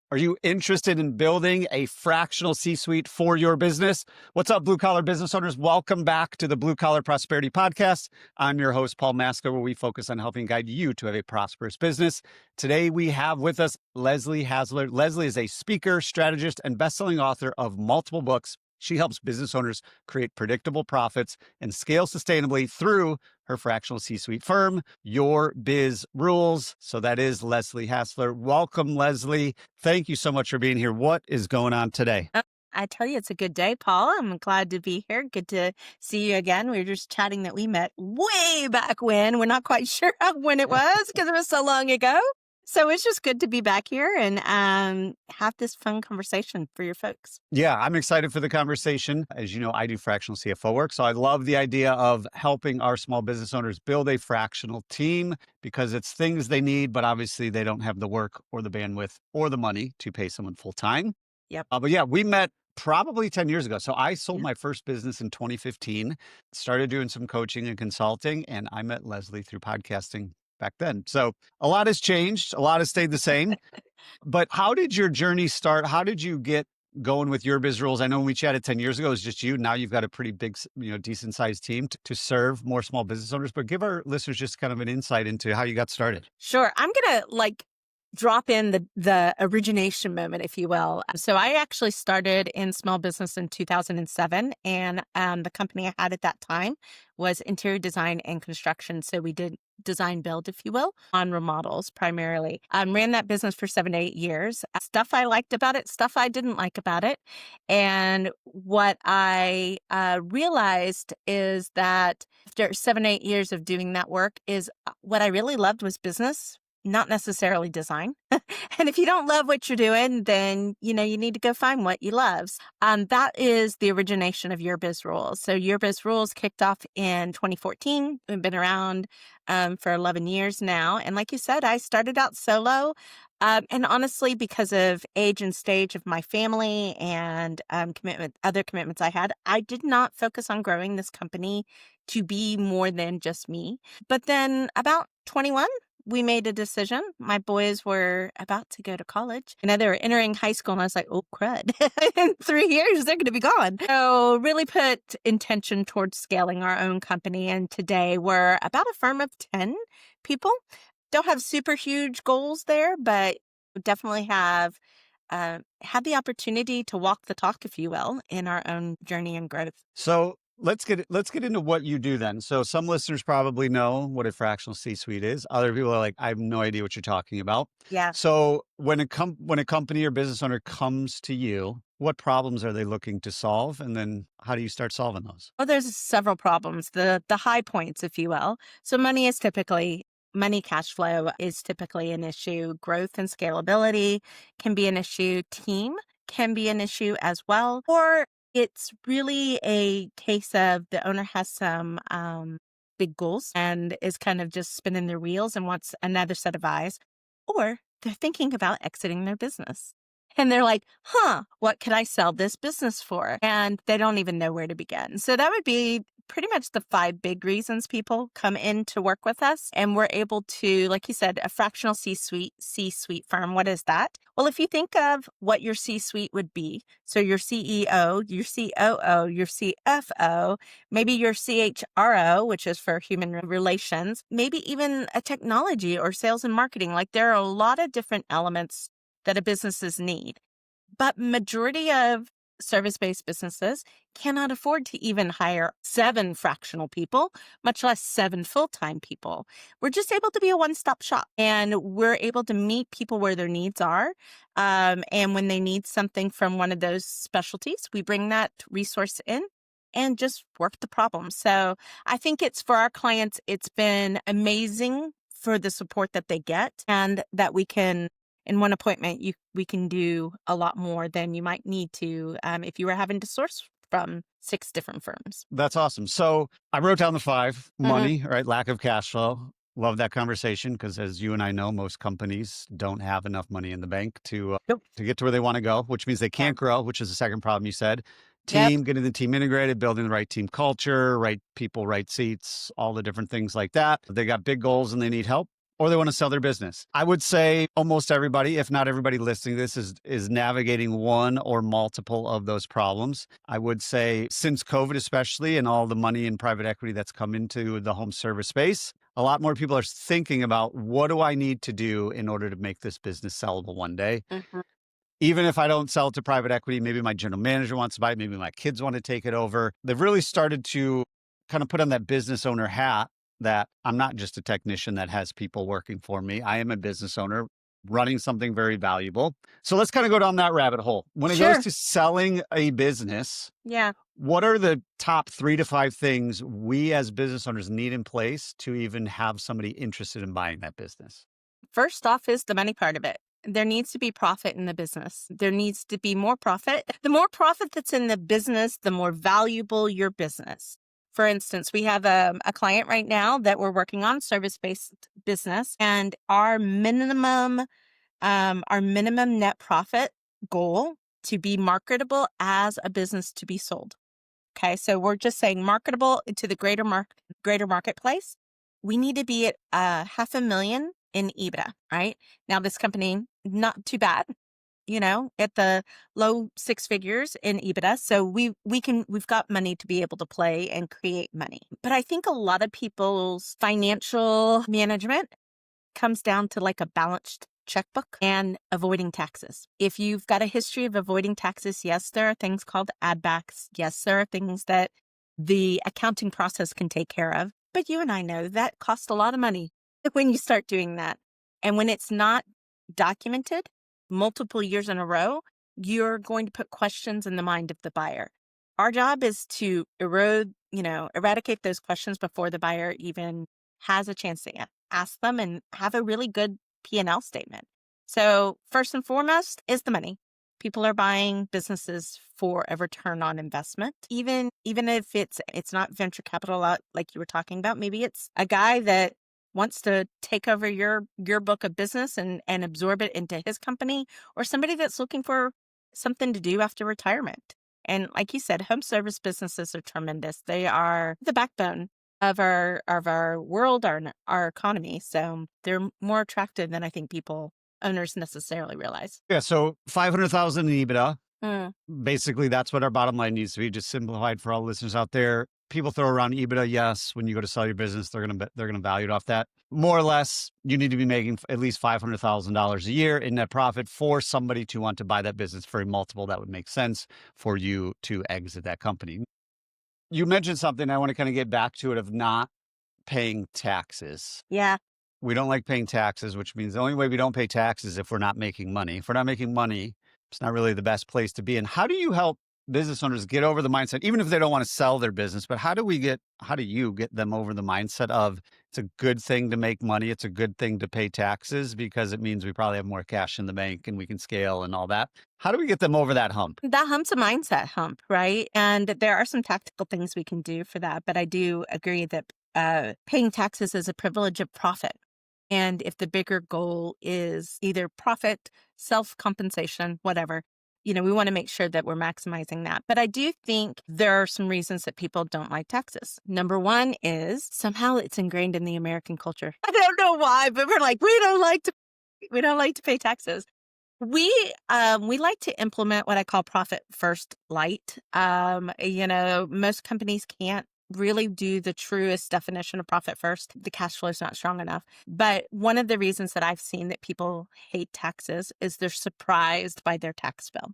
Are you interested in building a fractional C-suite for your business? What's up, blue collar business owners? Welcome back to the Blue Collar Prosperity Podcast. I'm your host, Paul Masker, where we focus on helping guide you to have a prosperous business. Today, we have with us Leslie Hasler. Leslie is a speaker, strategist, and best-selling author of multiple books. She helps business owners create predictable profits and scale sustainably through her fractional C-suite firm, Your Biz Rules. So that is Leslie Hasler. Welcome, Leslie. Thank you so much for being here. What is going on today? I tell you, it's a good day, Paul. I'm glad to be here. Good to see you again. We were just chatting that we met way back when. We're not quite sure when it was because it was so long ago. So it's just good to be back here and have this fun conversation for your folks. Yeah, I'm excited for the conversation. As you know, I do fractional CFO work. So I love the idea of helping our small business owners build a fractional team because it's things they need, but obviously they don't have the work or the bandwidth or the money to pay someone full time. Yep. But yeah, we met probably 10 years ago. So I sold Yeah. my first business in 2015, started doing some coaching and consulting, and I met Leslie through podcasting back then. So a lot has changed, a lot has stayed the same. But how did your journey start? How did you get going with Your Biz Rules? I know when we chatted 10 years ago, it was just you. Now you've got a pretty big, decent sized team to serve more small business owners. But give our listeners just kind of an insight into how you got started. Sure. I'm going to drop in the origination moment, if you will. So I actually started in small business in 2007, and the company I had at that time was interior design and construction. So we did design build, if you will, on remodels primarily. Ran that business for 7 to 8 years. Stuff I liked about it, stuff I didn't like about it. And what I realized is that after 7, 8 years of doing that work is what I really loved was business, not necessarily design. And if you don't love what you're doing, then, you need to go find what you love. That is the origination of Your Biz Rules. So Your Biz Rules kicked off in 2014. We've been around for 11 years now. And like you said, I started out solo. And honestly, because of age and stage of my family and other commitments I had, I did not focus on growing this company to be more than just me. But then about 21, we made a decision. My boys were about to go to college. They were entering high school, and I was like, oh, crud. In 3 years, they're going to be gone. So really put intention towards scaling our own company. And today we're about a firm of 10 people. Don't have super huge goals there, but definitely have had the opportunity to walk the talk, if you will, in our own journey and growth. So let's get into what you do then. So some listeners probably know what a fractional C-suite is. Other people are like, I have no idea what you're talking about. Yeah. So when a company or business owner comes to you, what problems are they looking to solve? And then how do you start solving those? Well, there's several problems, the high points, if you will. So money cash flow is typically an issue. Growth and scalability can be an issue. Team can be an issue as well. Or it's really a case of the owner has some big goals and is kind of just spinning their wheels and wants another set of eyes. Or they're thinking about exiting their business. And they're like, what could I sell this business for? And they don't even know where to begin. So that would be pretty much the 5 big reasons people come in to work with us. And we're able to, like you said, a fractional C-suite firm. What is that? Well, if you think of what your C-suite would be, so your CEO, your COO, your CFO, maybe your CHRO, which is for human relations, maybe even a technology or sales and marketing. Like there are a lot of different elements that a businesses need. But majority of service-based businesses cannot afford to even hire 7 fractional people, much less 7 full-time people. We're just able to be a one-stop shop, and we're able to meet people where their needs are. And when they need something from one of those specialties, we bring that resource in and just work the problem. So I think it's for our clients, it's been amazing for the support that they get and that we can in one appointment, we can do a lot more than you might need to if you were having to source from 6 different firms. That's awesome. So I wrote down the 5: money, right? Lack of cash flow. Love that conversation because as you and I know, most companies don't have enough money in the bank to Yep. to get to where they want to go, which means they Yeah. can't grow, which is the second problem you said. Yep. Team, getting the team integrated, building the right team culture, right people, right seats, all the different things like that. They got big goals and they need help. or they want to sell their business. I would say almost everybody, if not everybody listening to this, is navigating one or multiple of those problems. I would say since COVID, especially, and all the money in private equity that's come into the home service space, a lot more people are thinking about, what do I need to do in order to make this business sellable one day? Mhm. Even if I don't sell it to private equity, maybe my general manager wants to buy it, maybe my kids want to take it over. They've really started to kind of put on that business owner hat, that I'm not just a technician that has people working for me. I am a business owner running something very valuable. So let's kind of go down that rabbit hole. When it goes Sure. to selling a business, Yeah. what are the top 3 to 5 things we as business owners need in place to even have somebody interested in buying that business? First off is the money part of it. There needs to be profit in the business. There needs to be more profit. The more profit that's in the business, the more valuable your business. For instance, we have a client right now that we're working on, service-based business, and our minimum net profit goal to be marketable as a business to be sold. Okay, so we're just saying marketable to the greater marketplace. We need to be at 500,000 in EBITDA, right? Now this company, not too bad, at the low 6 figures in EBITDA. So we've got money to be able to play and create money. But I think a lot of people's financial management comes down to like a balanced checkbook and avoiding taxes. If you've got a history of avoiding taxes, yes, there are things called add backs. Yes, there are things that the accounting process can take care of. But you and I know that costs a lot of money when you start doing that. And when it's not documented multiple years in a row, you're going to put questions in the mind of the buyer. Our job is to eradicate those questions before the buyer even has a chance to ask them, and have a really good P&L statement. So first and foremost is the money. People are buying businesses for a return on investment. Even if it's not venture capital like you were talking about, maybe it's a guy that wants to take over your book of business and absorb it into his company, or somebody that's looking for something to do after retirement. And like you said, home service businesses are tremendous. They are the backbone of our world, our economy. So they're more attractive than I think owners necessarily realize. Yeah, so 500,000 in EBITDA. Mm. Basically, that's what our bottom line needs to be. Just simplified for all listeners out there. People throw around EBITDA. Yes, when you go to sell your business, they're gonna value it off that. More or less, you need to be making at least $500,000 a year in net profit for somebody to want to buy that business for a multiple that would make sense for you to exit that company. You mentioned something, I want to kind of get back to it, of not paying taxes. Yeah. We don't like paying taxes, which means the only way we don't pay taxes is if we're not making money. If we're not making money, it's not really the best place to be. And how do you help business owners get over the mindset, even if they don't want to sell their business, but how do you get them over the mindset of, it's a good thing to make money, it's a good thing to pay taxes because it means we probably have more cash in the bank and we can scale and all that? How do we get them over that hump? That hump's a mindset hump, right? And there are some tactical things we can do for that. But I do agree that paying taxes is a privilege of profit. And if the bigger goal is either profit, self-compensation, whatever, we want to make sure that we're maximizing that. But I do think there are some reasons that people don't like taxes. Number one is somehow it's ingrained in the American culture. I don't know why, but we're like, we don't like to pay taxes. We like to implement what I call profit first light. Most companies can't really do the truest definition of profit first. The cash flow is not strong enough. But one of the reasons that I've seen that people hate taxes is they're surprised by their tax bill.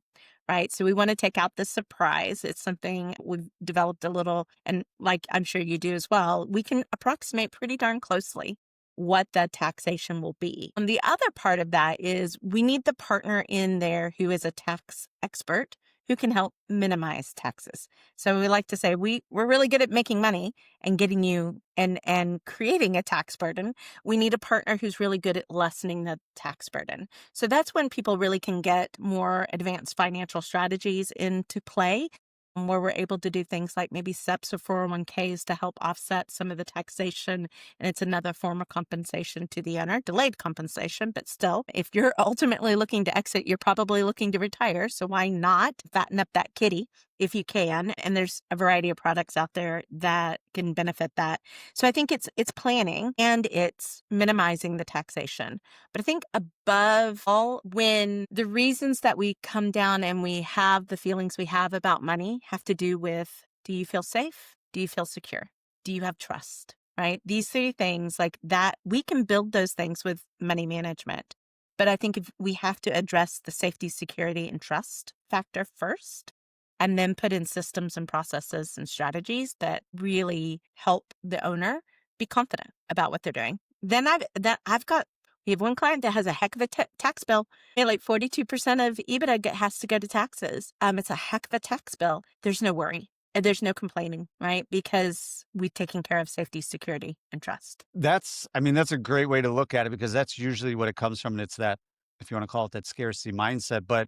Right. So we want to take out the surprise. It's something we've developed a little, and like I'm sure you do as well, we can approximate pretty darn closely what the taxation will be. And the other part of that is we need the partner in there who is a tax expert who can help minimize taxes. So we like to say we're really good at making money and getting you and creating a tax burden. We need a partner who's really good at lessening the tax burden. So that's when people really can get more advanced financial strategies into play, where we're able to do things like maybe SEPs or 401ks to help offset some of the taxation. And it's another form of compensation to the owner, delayed compensation, but still, if you're ultimately looking to exit, you're probably looking to retire. So why not fatten up that kitty if you can. And there's a variety of products out there that can benefit that. So I think it's planning and it's minimizing the taxation. But I think above all, when the reasons that we come down and we have the feelings we have about money have to do with, do you feel safe? Do you feel secure? Do you have trust? Right? These three things like that, we can build those things with money management. But I think if we have to address the safety, security, and trust factor first, and then put in systems and processes and strategies that really help the owner be confident about what they're doing. Then we have one client that has a heck of a tax bill. Like 42% of EBITDA has to go to taxes. It's a heck of a tax bill. There's no worry. There's no complaining, right? Because we've taken care of safety, security, and trust. That's a great way to look at it, because that's usually what it comes from. And it's that, if you want to call it that scarcity mindset. But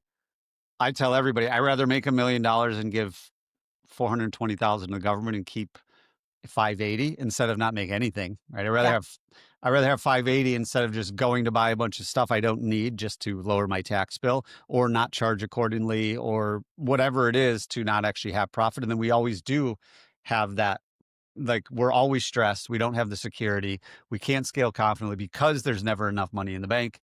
I tell everybody, I'd rather make $1 million and give 420,000 to the government and keep 580 instead of not make anything, right? Yeah. I'd rather have 580 instead of just going to buy a bunch of stuff I don't need just to lower my tax bill, or not charge accordingly, or whatever it is, to not actually have profit. And then we always do have that, like, we're always stressed. We don't have the security. We can't scale confidently because there's never enough money in the bank.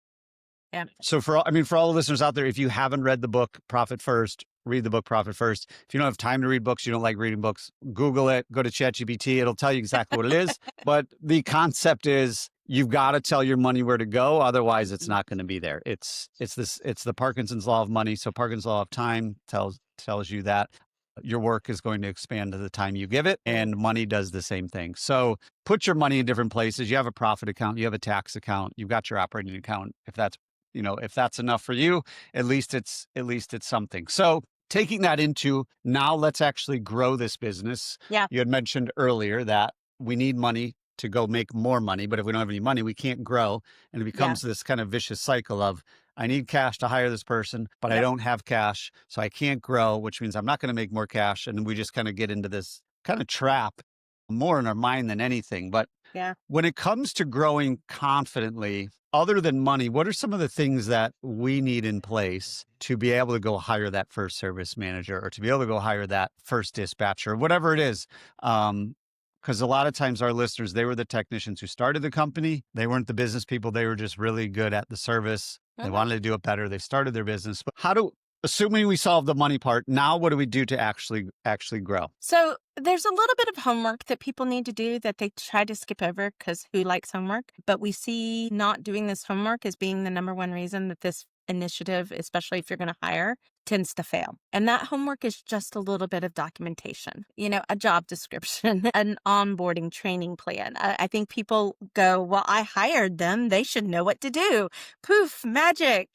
Yeah. So for all the listeners out there, if you haven't read the book Profit First, read the book Profit First. If you don't have time to read books, you don't like reading books, Google it, go to ChatGPT. It'll tell you exactly what it is. But the concept is, you've got to tell your money where to go. Otherwise, it's not going to be there. It's the Parkinson's law of money. So Parkinson's law of time tells you that your work is going to expand to the time you give it, and money does the same thing. So put your money in different places. You have a profit account, you have a tax account, you've got your operating account. If that's enough for you, at least it's something. So taking that into, now let's actually grow this business. Yeah. You had mentioned earlier that we need money to go make more money, but if we don't have any money, we can't grow. And it becomes this kind of vicious cycle of, I need cash to hire this person, but I don't have cash, so I can't grow, which means I'm not going to make more cash. And we just kind of get into this kind of trap, more in our mind than anything. But when it comes to growing confidently, other than money, what are some of the things that we need in place to be able to go hire that first service manager, or to be able to go hire that first dispatcher, whatever it is? Because a lot of times our listeners, they were the technicians who started the company. They weren't the business people. They were just really good at the service. They wanted to do it better. They started their business. But assuming we solve the money part, now what do we do to actually grow? So there's a little bit of homework that people need to do that they try to skip over, because who likes homework? But we see not doing this homework as being the number one reason that this initiative, especially if you're going to hire, tends to fail. And that homework is just a little bit of documentation, a job description, an onboarding training plan. I think people go, well, I hired them, they should know what to do. Poof, magic,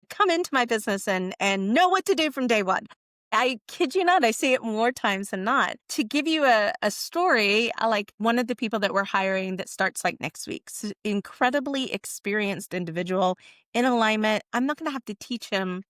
come into my business and know what to do from day one. I kid you not, I see it more times than not. To give you a story, like one of the people that we're hiring that starts like next week, incredibly experienced individual in alignment. I'm not going to have to teach him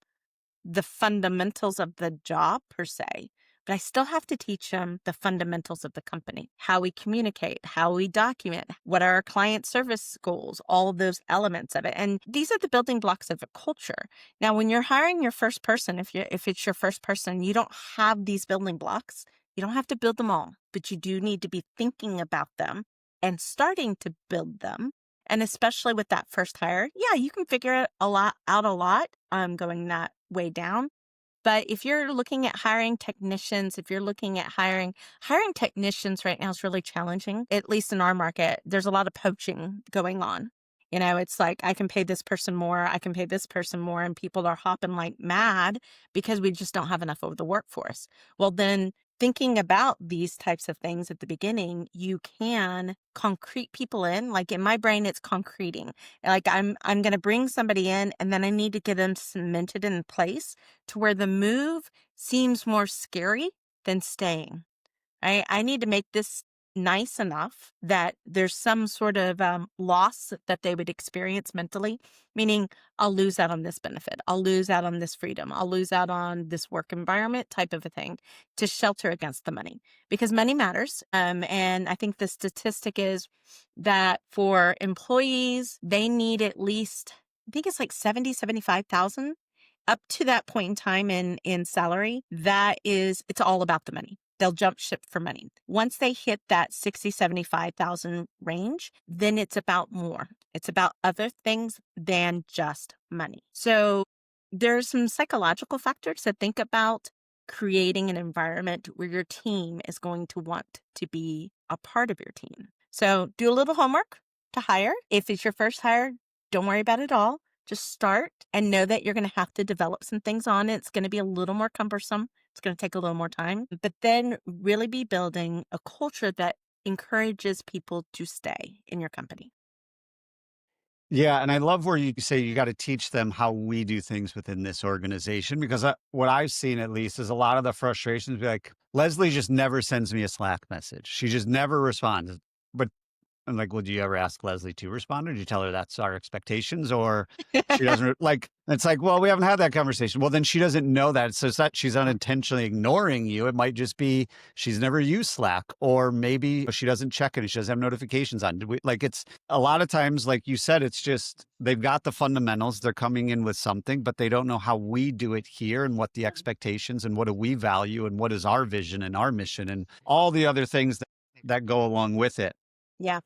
the fundamentals of the job per se, but I still have to teach them the fundamentals of the company, how we communicate, how we document, what are our client service goals, all of those elements of it. And these are the building blocks of a culture. Now, when you're hiring your first person, if it's your first person, you don't have these building blocks. You don't have to build them all, but you do need to be thinking about them and starting to build them. And especially with that first hire, you can figure it out a lot going that way down. But if you're looking at hiring technicians, if you're looking at hiring technicians right now is really challenging, at least in our market. There's a lot of poaching going on. It's like, I can pay this person more, I can pay this person more, and people are hopping like mad because we just don't have enough of the workforce. Well, then thinking about these types of things at the beginning, you can concrete people in. Like in my brain, it's concreting. Like I'm going to bring somebody in, and then I need to get them cemented in place to where the move seems more scary than staying. I need to make this nice enough that there's some sort of loss that they would experience mentally, meaning I'll lose out on this benefit, I'll lose out on this freedom, I'll lose out on this work environment type of a thing, to shelter against the money, because money matters. And I think the statistic is that for employees, they need at least, I think it's like 75,000 up to that point in time in salary, it's all about the money. They'll jump ship for money. Once they hit that 60, 75,000 range, then it's about more. It's about other things than just money. So there's some psychological factors to think about creating an environment where your team is going to want to be a part of your team. So do a little homework to hire. If it's your first hire, don't worry about it all. Just start and know that you're going to have to develop some things on it. It's going to be a little more cumbersome. It's going to take a little more time, but then really be building a culture that encourages people to stay in your company. Yeah, and I love where you say you got to teach them how we do things within this organization because what I've seen at least is a lot of the frustrations be like, Leslie just never sends me a Slack message. She just never responds. But I'm like, well, do you ever ask Leslie to respond, or do you tell her that's our expectations, or she doesn't like? It's like, well, we haven't had that conversation. Well, then she doesn't know that, so it's not she's unintentionally ignoring you. It might just be she's never used Slack, or maybe she doesn't check it. She doesn't have notifications on. Like it's a lot of times, like you said, it's just they've got the fundamentals. They're coming in with something, but they don't know how we do it here and what the expectations and what do we value and what is our vision and our mission and all the other things that go along with it. Yeah.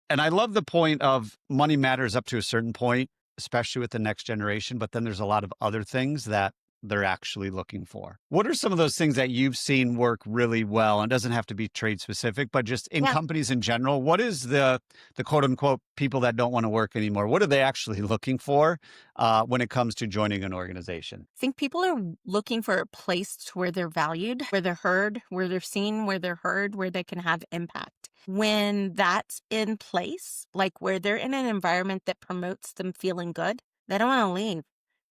And I love the point of money matters up to a certain point, especially with the next generation, but then there's a lot of other things that they're actually looking for. What are some of those things that you've seen work really well? And it doesn't have to be trade specific, but just in Yeah. companies in general, what is the quote unquote people that don't want to work anymore? What are they actually looking for when it comes to joining an organization? I think people are looking for a place where they're valued, where they're heard, where they're seen, where they're heard, where they can have impact. When that's in place, like where they're in an environment that promotes them feeling good, they don't want to leave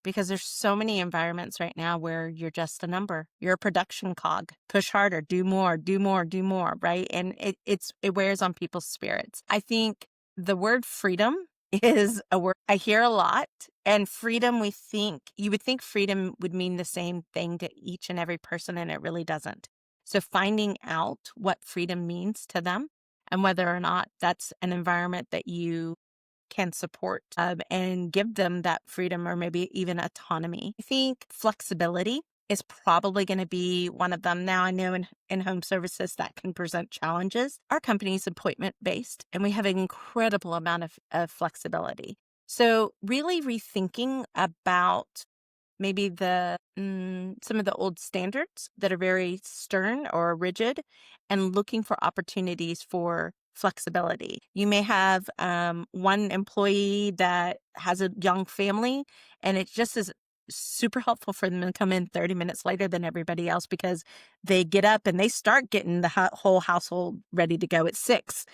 because there's so many environments right now where you're just a number. You're a production cog. Push harder, do more, do more, do more, right? And it wears on people's spirits. I think the word freedom is a word I hear a lot. And freedom, you would think freedom would mean the same thing to each and every person, and it really doesn't. So finding out what freedom means to them and whether or not that's an environment that you can support and give them that freedom or maybe even autonomy. I think flexibility is probably going to be one of them. Now, I know in home services that can present challenges. Our company is appointment based and we have an incredible amount of flexibility. So really rethinking about maybe some of the old standards that are very stern or rigid and looking for opportunities for flexibility. You may have one employee that has a young family and it just is super helpful for them to come in 30 minutes later than everybody else because they get up and they start getting the whole household ready to go at 6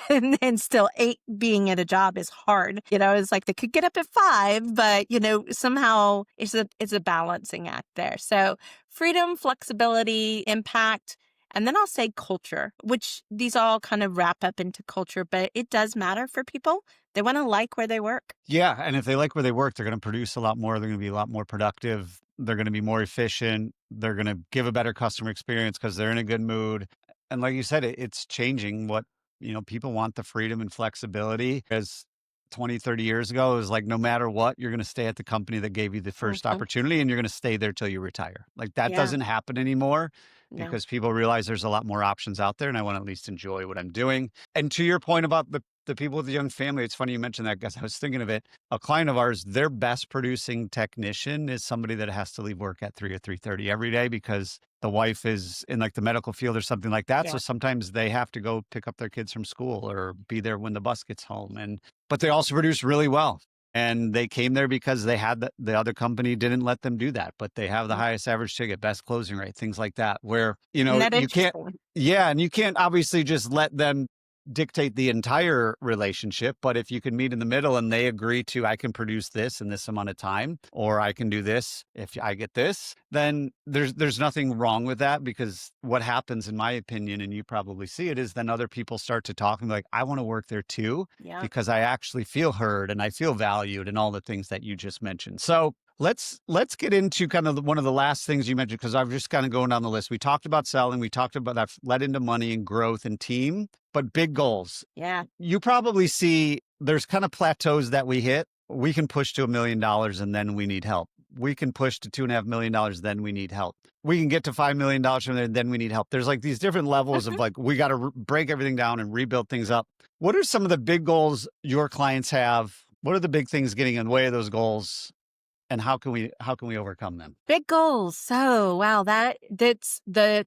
and then still 8 being at a job is hard. It's like they could get up at 5, but somehow it's a balancing act there. So freedom, flexibility, impact, and then I'll say culture, which these all kind of wrap up into culture, but it does matter for people. They want to like where they work. Yeah. And if they like where they work, they're going to produce a lot more. They're going to be a lot more productive. They're going to be more efficient. They're going to give a better customer experience because they're in a good mood. And like you said, it's changing what, people want the freedom and flexibility. As 20, 30 years ago, it was like, no matter what, you're going to stay at the company that gave you the first Mhm. opportunity and you're going to stay there till you retire. Like that Yeah. doesn't happen anymore No. because people realize there's a lot more options out there and I want to at least enjoy what I'm doing. And to your point about the people with the young family, it's funny you mentioned that because I was thinking of it. A client of ours, their best producing technician is somebody that has to leave work at 3 or 3:30 every day because the wife is in like the medical field or something like that. Yeah. So sometimes they have to go pick up their kids from school or be there when the bus gets home. But they also produce really well. And they came there because they had the other company didn't let them do that, but they have the highest average ticket, best closing rate, things like that, where, Isn't that you can't, interesting? yeah. And you can't obviously just let them dictate the entire relationship, but if you can meet in the middle and they agree to, I can produce this in this amount of time, or I can do this if I get this, then there's nothing wrong with that because what happens, in my opinion, and you probably see it, is then other people start to talk and be like, I want to work there too, Yeah. because I actually feel heard and I feel valued and all the things that you just mentioned. So let's get into kind of one of the last things you mentioned, because I'm just kind of going down the list. We talked about selling, we talked about that led into money and growth and team, but big goals. Yeah. You probably see there's kind of plateaus that we hit we can push to $1 million and then we need help. We can push to $2.5 million, then we need help. We can get to $5 million from there, then we need help. There's like these different levels of like, we got to break everything down and rebuild things up. What are some of the big goals your clients have? What are the big things getting in the way of those goals? And how can we overcome them? Big goals. So wow, it's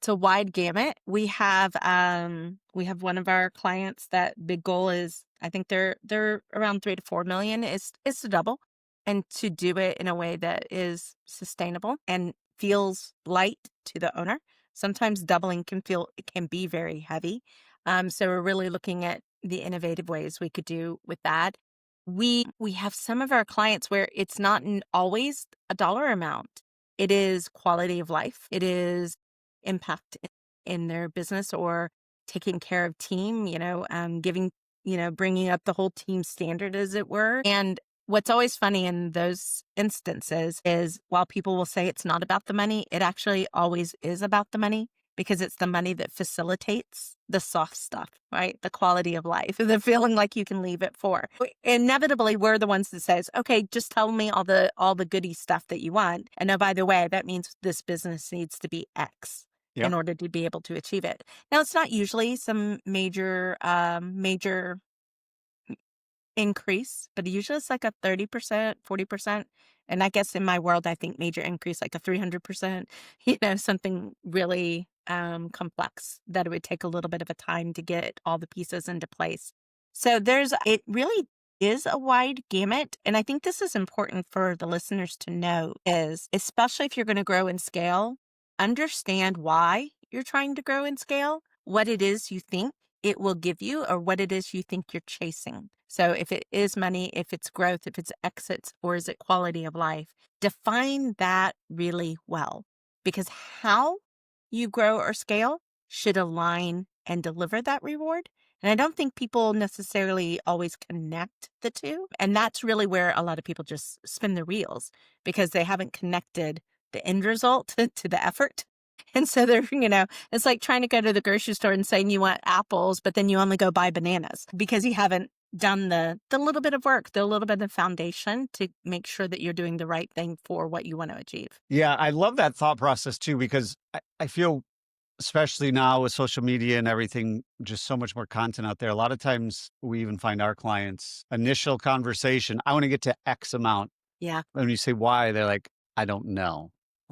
a wide gamut. We have one of our clients that big goal is, I think they're around 3 to 4 million is to double, and to do it in a way that is sustainable and feels light to the owner. Sometimes doubling can be very heavy. So we're really looking at the innovative ways we could do with that. We have some of our clients where it's not always a dollar amount. It is quality of life. It is impact in their business, or taking care of team, giving, bringing up the whole team standard, as it were. And what's always funny in those instances is, while people will say it's not about the money, it actually always is about the money, because it's the money that facilitates the soft stuff, right? The quality of life, the feeling like you can leave it for. Inevitably, we're the ones that says, okay, just tell me all the goody stuff that you want. And oh, by the way, that means this business needs to be X in order to be able to achieve it. Now, it's not usually some major increase, but usually it's like a 30%, 40%. And I guess in my world, I think major increase, like a 300%, something really complex that it would take a little bit of a time to get all the pieces into place. So it really is a wide gamut. And I think this is important for the listeners to know, is especially if you're going to grow and scale, understand why you're trying to grow and scale, what it is you think it will give you, or what it is you think you're chasing. So if it is money, if it's growth, if it's exits, or is it quality of life, define that really well, because how you grow or scale should align and deliver that reward. And I don't think people necessarily always connect the two. And that's really where a lot of people just spin their wheels, because they haven't connected the end result to the effort. And so it's like trying to go to the grocery store and saying you want apples, but then you only go buy bananas, because you haven't done the little bit of work, the little bit of foundation to make sure that you're doing the right thing for what you want to achieve. Yeah, I love that thought process too, because I feel, especially now with social media and everything, just so much more content out there. A lot of times we even find our clients initial conversation, I want to get to X amount. Yeah. When you say why, they're like, I don't know.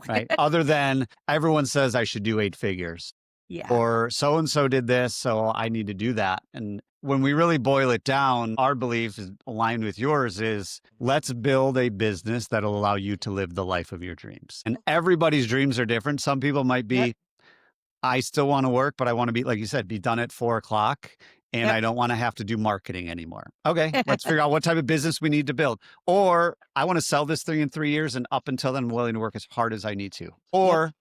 Right. Other than everyone says I should do 8 figures. Yeah. Or so-and-so did this, so I need to do that. And when we really boil it down, our belief is aligned with yours is, let's build a business that'll allow you to live the life of your dreams. And everybody's dreams are different. Some people might be, I still want to work, but I want to be, like you said, be done at 4:00, and I don't want to have to do marketing anymore. Okay, let's figure out what type of business we need to build. Or I want to sell this thing in 3 years, and up until then, I'm willing to work as hard as I need to. Or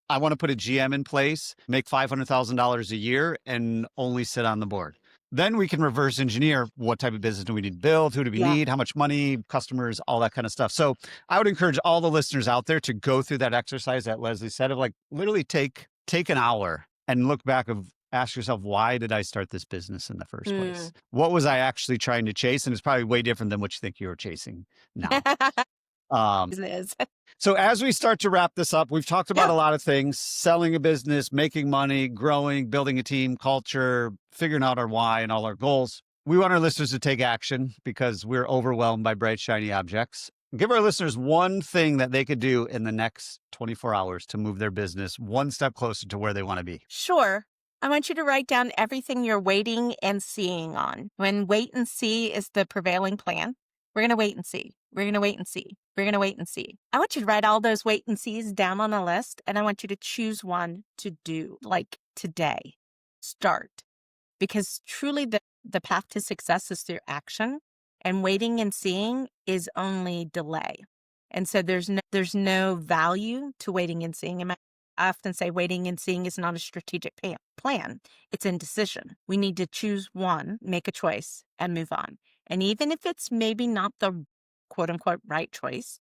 I want to put a GM in place, make $500,000 a year, and only sit on the board. Then we can reverse engineer, what type of business do we need to build? Who do we need? How much money, customers, all that kind of stuff. So I would encourage all the listeners out there to go through that exercise that Leslie said, of like, literally take an hour and look back, ask yourself, why did I start this business in the first place? What was I actually trying to chase? And it's probably way different than what you think you were chasing now. So as we start to wrap this up, we've talked about a lot of things: selling a business, making money, growing, building a team, culture, figuring out our why and all our goals. We want our listeners to take action, because we're overwhelmed by bright, shiny objects. Give our listeners one thing that they could do in the next 24 hours to move their business one step closer to where they want to be. Sure. I want you to write down everything you're waiting and seeing on. When wait and see is the prevailing plan, we're going to wait and see. We're going to wait and see. We're going to wait and see. I want you to write all those wait and sees down on a list, and I want you to choose one to do, like today. Start. Because truly the path to success is through action, and waiting and seeing is only delay. And so there's no value to waiting and seeing. And I often say waiting and seeing is not a strategic plan. It's indecision. We need to choose one, make a choice, and move on. And even if it's maybe not the quote unquote right choice,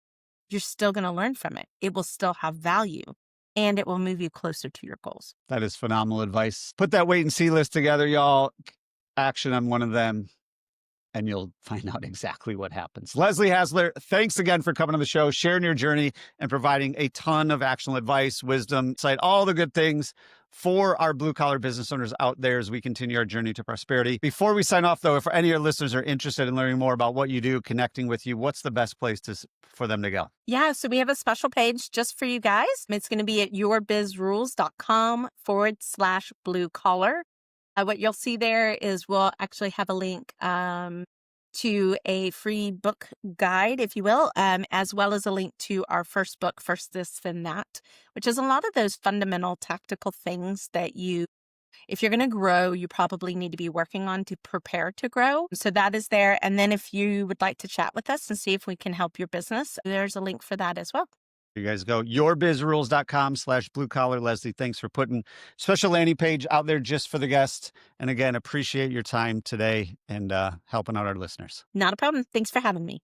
you're still going to learn from it. It will still have value, and it will move you closer to your goals. That is phenomenal advice. Put that wait and see list together, y'all. Action on one of them, and you'll find out exactly what happens. Leslie Hasler, thanks again for coming on the show, sharing your journey and providing a ton of actionable advice, wisdom, insight, all the good things for our blue collar business owners out there as we continue our journey to prosperity. Before we sign off, though, if any of your listeners are interested in learning more about what you do, connecting with you, what's the best place for them to go? Yeah, so we have a special page just for you guys. It's going to be at yourbizrules.com/blue collar. What you'll see there is we'll actually have a link to a free book guide, if you will, as well as a link to our first book, First This, Then That, which is a lot of those fundamental tactical things that if you're going to grow, you probably need to be working on to prepare to grow. So that is there. And then if you would like to chat with us and see if we can help your business, there's a link for that as well. You guys go yourbizrules.com/blue collar. Leslie, thanks for putting special landing page out there just for the guests. And again, appreciate your time today and helping out our listeners. Not a problem. Thanks for having me.